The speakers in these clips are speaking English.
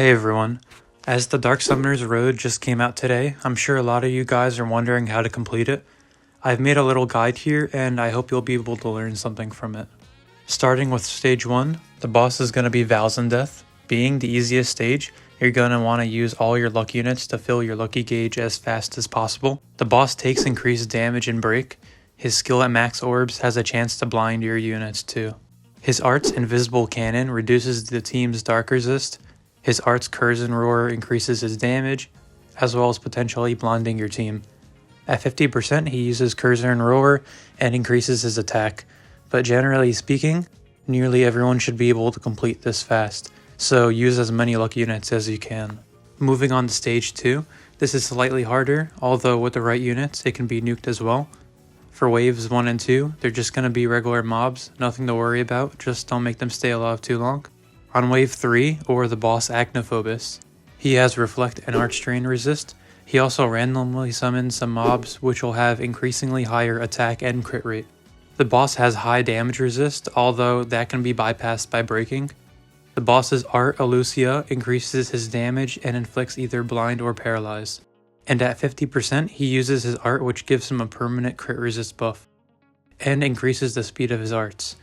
Hey everyone, as the Dark Summoner's Road just came out today, I'm sure a lot of you guys are wondering how to complete it. I've made a little guide here and I hope you'll be able to learn something from it. Starting with stage 1, the boss is going to be Valsin death. Being the easiest stage, you're going to want to use all your luck units to fill your lucky gauge as fast as possible. The boss takes increased damage and break. His skill at max orbs has a chance to blind your units too. His art's invisible cannon reduces the team's dark resist. His art's curse and roar increases his damage, as well as potentially blinding your team. At 50%, he uses Cursor and Roar and increases his attack, but generally speaking, nearly everyone should be able to complete this fast, so use as many luck units as you can. Moving on to stage 2, this is slightly harder, although with the right units, it can be nuked as well. For waves 1 and 2, they're just going to be regular mobs, nothing to worry about, just don't make them stay alive too long. On wave 3, or the boss Acnephobis, he has Reflect and Archdrain resist. He also randomly summons some mobs which will have increasingly higher attack and crit rate. The boss has high damage resist, although that can be bypassed by breaking. The boss's art Elucia increases his damage and inflicts either blind or paralyze. And at 50%, he uses his art which gives him a permanent crit resist buff, and increases the speed of his arts.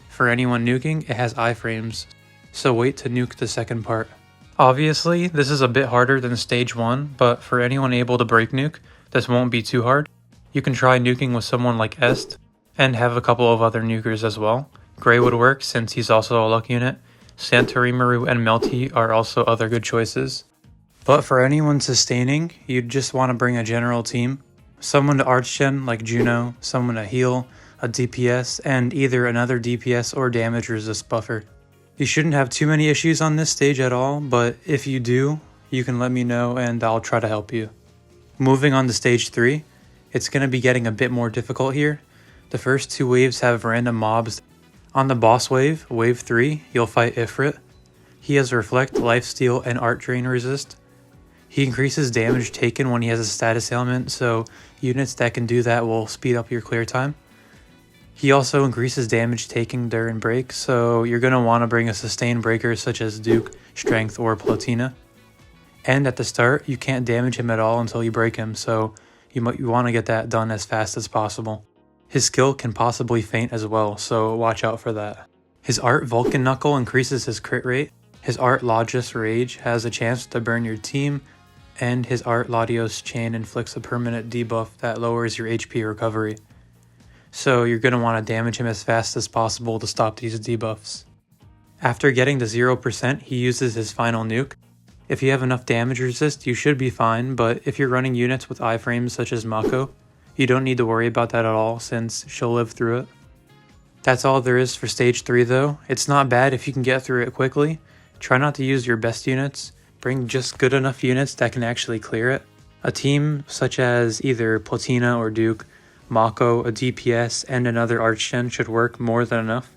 For anyone nuking, it has iframes, so wait to nuke the second part. Obviously, this is a bit harder than stage 1, but for anyone able to break nuke, this won't be too hard. You can try nuking with someone like Est, and have a couple of other nukers as well. Grey would work since he's also a luck unit. Santorimaru and Melty are also other good choices. But for anyone sustaining, you'd just want to bring a general team. Someone to Archgen like Juno, someone to heal, a DPS, and either another DPS or damage resist buffer. You shouldn't have too many issues on this stage at all, but if you do, you can let me know and I'll try to help you. Moving on to stage 3, it's going to be getting a bit more difficult here. The first 2 waves have random mobs. On the boss wave, wave 3, you'll fight Ifrit. He has Reflect, Lifesteal, and Art Drain resist. He increases damage taken when he has a status ailment, so units that can do that will speed up your clear time. He also increases damage taken during break, so you're going to want to bring a sustained breaker such as Duke, Strength, or Platina. And at the start, you can't damage him at all until you break him, so you want to get that done as fast as possible. His skill can possibly feint as well, so watch out for that. His art Vulcan Knuckle increases his crit rate. His art Logis Rage has a chance to burn your team, and his art Latios Chain inflicts a permanent debuff that lowers your HP recovery. So you're going to want to damage him as fast as possible to stop these debuffs. After getting to 0%, he uses his final nuke. If you have enough damage resist, you should be fine, but if you're running units with iframes such as Mako, you don't need to worry about that at all since she'll live through it. That's all there is for stage 3 though. It's not bad if you can get through it quickly. Try not to use your best units. Bring just good enough units that can actually clear it. A team such as either Platina or Duke, Mako, a DPS, and another Archgen should work more than enough.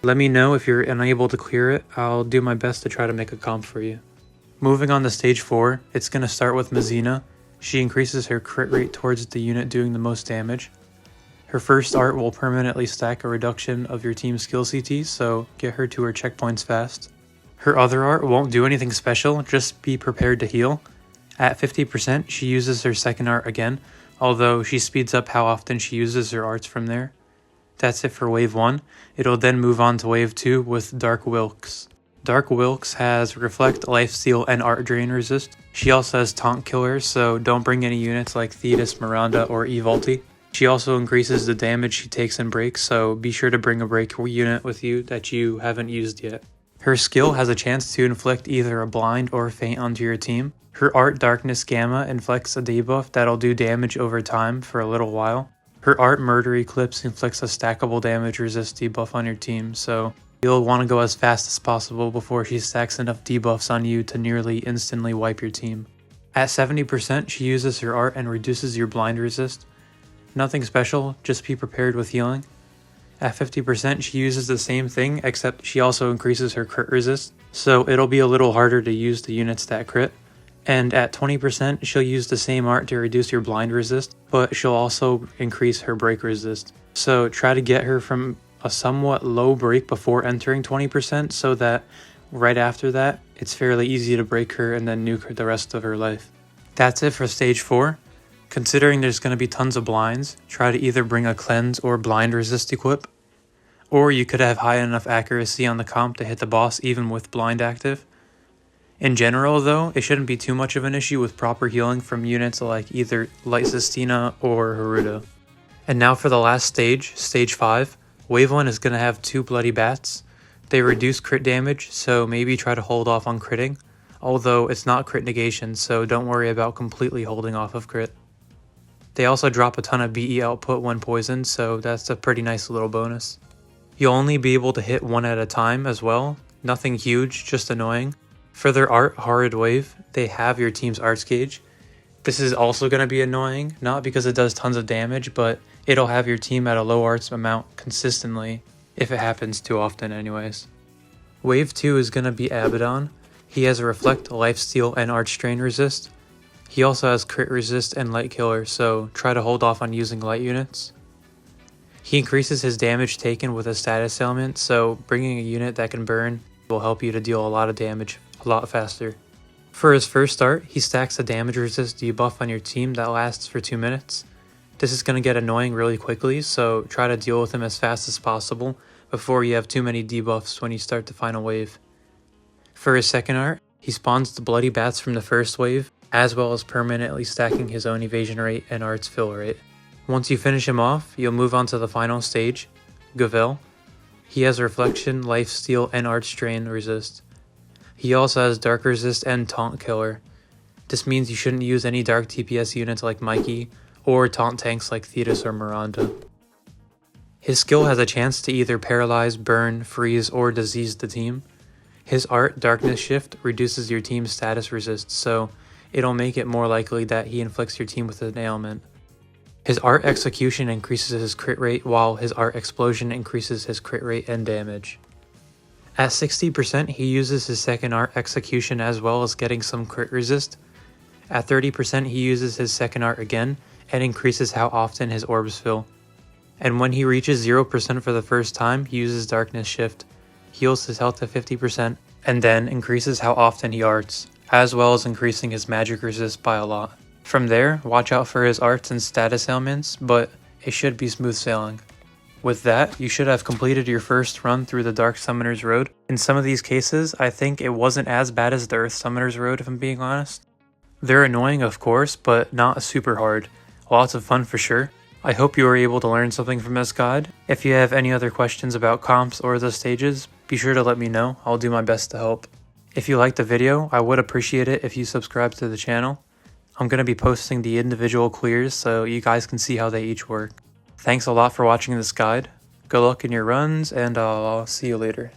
Let me know if you're unable to clear it. I'll do my best to try to make a comp for you. Moving on to stage 4, it's going to start with Mazina. She increases her crit rate towards the unit doing the most damage. Her first art will permanently stack a reduction of your team's skill CT, so get her to her checkpoints fast. Her other art won't do anything special, just be prepared to heal. At 50%, she uses her second art again, although she speeds up how often she uses her arts from there. That's it for wave 1. It'll then move on to wave 2 with Dark Wilks. Dark Wilks has Reflect, Lifesteal, and Art Drain resist. She also has Taunt Killer, so don't bring any units like Thetis, Miranda, or Evolti. She also increases the damage she takes in breaks, so be sure to bring a break unit with you that you haven't used yet. Her skill has a chance to inflict either a blind or feint onto your team. Her art Darkness Gamma inflicts a debuff that'll do damage over time for a little while. Her art Murder Eclipse inflicts a stackable damage resist debuff on your team, so you'll want to go as fast as possible before she stacks enough debuffs on you to nearly instantly wipe your team. At 70%, she uses her art and reduces your blind resist. Nothing special, just be prepared with healing. At 50%, she uses the same thing, except she also increases her crit resist, so it'll be a little harder to use the units that crit. And at 20%, she'll use the same art to reduce your blind resist, but she'll also increase her break resist. So try to get her from a somewhat low break before entering 20% so that Right after that, it's fairly easy to break her and then nuke her the rest of her life. That's it for stage 4. Considering there's going to be tons of blinds, try to either bring a cleanse or blind resist equip, or you could have high enough accuracy on the comp to hit the boss even with blind active. In general though, it shouldn't be too much of an issue with proper healing from units like either Light Sistina or Haruto. And now for the last stage, stage 5, wave 1 is going to have 2 bloody bats. They reduce crit damage, so maybe try to hold off on critting, although it's not crit negation, so don't worry about completely holding off of crit. They also drop a ton of BE output when poisoned, so that's a pretty nice little bonus. You'll only be able to hit one at a time as well, nothing huge, just annoying. For their art, Horrid Wave, they have your team's arts gauge. This is also going to be annoying, not because it does tons of damage, but it'll have your team at a low arts amount consistently, if it happens too often anyways. Wave 2 is going to be Abaddon. He has a Reflect, Lifesteal, and Arch Strain resist. He also has crit resist and light killer, so try to hold off on using light units. He increases his damage taken with a status ailment, so bringing a unit that can burn will help you to deal a lot of damage a lot faster. For his first start, he stacks a damage resist debuff on your team that lasts for 2 minutes. This is going to get annoying really quickly, so try to deal with him as fast as possible before you have too many debuffs when you start the final wave. For his second art, he spawns the bloody bats from the first wave, as well as permanently stacking his own evasion rate and arts fill rate. Once you finish him off, you'll move on to the final stage, Gavil. He has Reflection, Lifesteal, and Arch Strain resist. He also has Dark Resist and Taunt Killer. This means you shouldn't use any dark TPS units like Mikey, or taunt tanks like Thetis or Miranda. His skill has a chance to either paralyze, burn, freeze, or disease the team. His art, Darkness Shift, reduces your team's status resist, so it'll make it more likely that he inflicts your team with an ailment. His art Execution increases his crit rate, while his art Explosion increases his crit rate and damage. At 60%, he uses his second art Execution as well as getting some crit resist. At 30%, he uses his second art again and increases how often his orbs fill. And when he reaches 0% for the first time, he uses Darkness Shift, heals his health to 50%, and then increases how often he arts, as well as increasing his magic resist by a lot. From there, watch out for his arts and status ailments, but it should be smooth sailing. With that, you should have completed your first run through the Dark Summoner's Road. In some of these cases, I think it wasn't as bad as the Earth Summoner's Road if I'm being honest. They're annoying of course, but not super hard. Lots of fun for sure. I hope you were able to learn something from this guide. If you have any other questions about comps or the stages, be sure to let me know. I'll do my best to help. If you liked the video, I would appreciate it if you subscribe to the channel. I'm going to be posting the individual clears so you guys can see how they each work. Thanks a lot for watching this guide. Good luck in your runs, and I'll see you later.